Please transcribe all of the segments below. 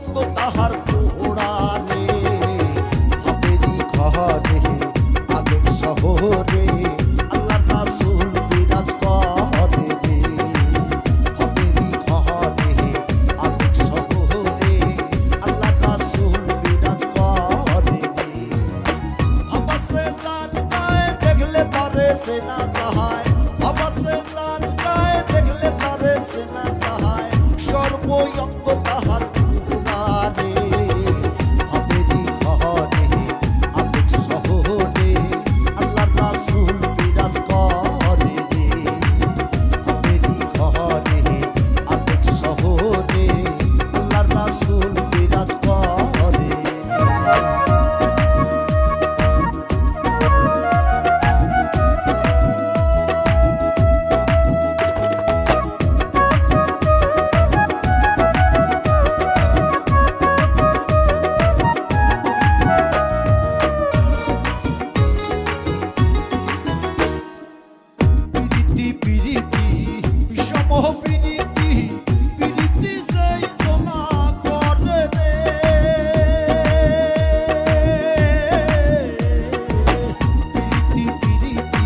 অঙ্গ তাহার পোড়া রে, ভাবেরি ঘরে আবেগ শহরে আল্লাহ রাসূল বিরাজ করে রে, ভাবেরি ঘরে আবেগ শহরে আল্লাহ রাসূল বিরাজ করে রে। আবাসে জান গায়ে দেখলে তারে সেনা যাহায়, আবাসে জান গায়ে দেখলে তারে সেনা যাহায়, সর্বঙ্গ তাহার পোড়া রে, ভাবেরি ঘরে আবেগ শহরে আল্লাহ রাসূল বিরাজ করে রে, ভাবেরি ঘরে আবেগ শহরে আল্লাহ রাসূল বিরাজ করে। পিরিতি পিরিতি বিষম পিরিতি, পিরিতি যেই জনা করে রে, পিরিতি পিরিতি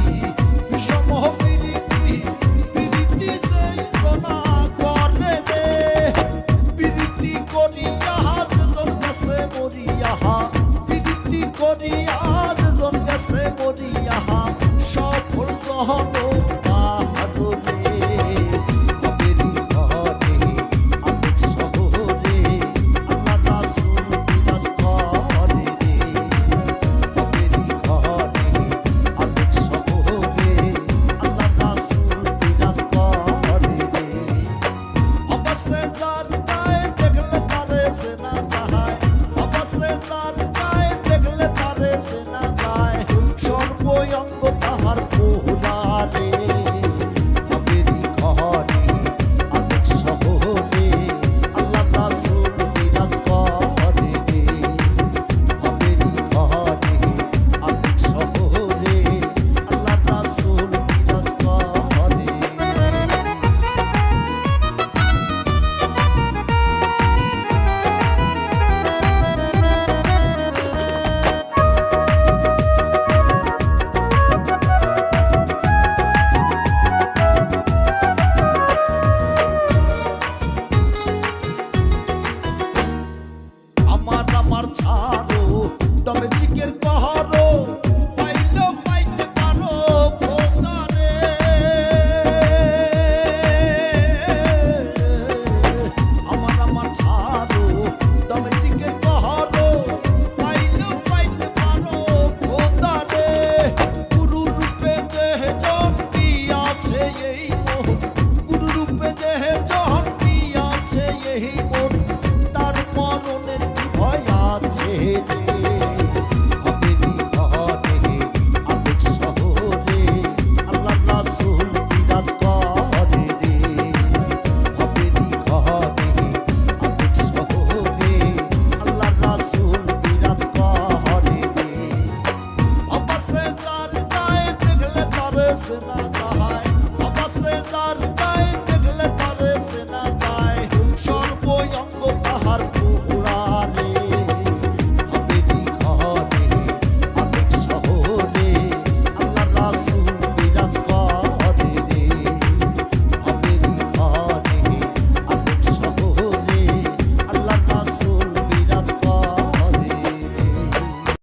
বিষম পিরিতি, পিরিতি যেই জনা করে রে, পিরিতি করিয়া যেজন গেছে মরিয়া, পিরিতি করিয়া যেজন গেছে মরিয়া, সফল জহর তাহার রে, ভাবেরি ঘরে আবেগ শহরে আল্লাহ রাসূল বিরাজ করে রে, ভাবেরি ঘরে আবেগ শহরে আল্লাহ রাসূল বিরাজ করে রে। অবশ্যে যার গায়ে দেখলে তারে সেনা যাহায়, অবশ্যে যার গায়ে দেখলে তারে সেনা যায়, সর্বঙ্গ তাহার পোড়া রে, ভাবেরি ঘরে আবেগ শহরে আল্লাহ রাসূল বিরাজ করে রে, ভাবেরি ঘরে আবেগ শহরে আল্লাহ রাসূল বিরাজ করে। আমার ছাড়ো তবে চিকের পাহাড়ো, পাইলেও পাইতে পারো খোদারে, আমার ছাড়ো তবে চিকের পাহাড়ো, পাইলেও পাইতে পারো খোদারে, গুরু রূপে যে জনটি আছে এই মন, গুরু রূপে যে জনটি আছে এই মন, তার মরণে ভয় আছে রে, ভাবেরি ঘরে আবেগ শহরে আল্লাহ রাসূল বিরাজ করে রে, ভাবেরি ঘরে আবেগ শহরে আল্লাহ রাসূল বিরাজ করে রে। অবশ্যে যার গায়ে দেখলে তারে সেনা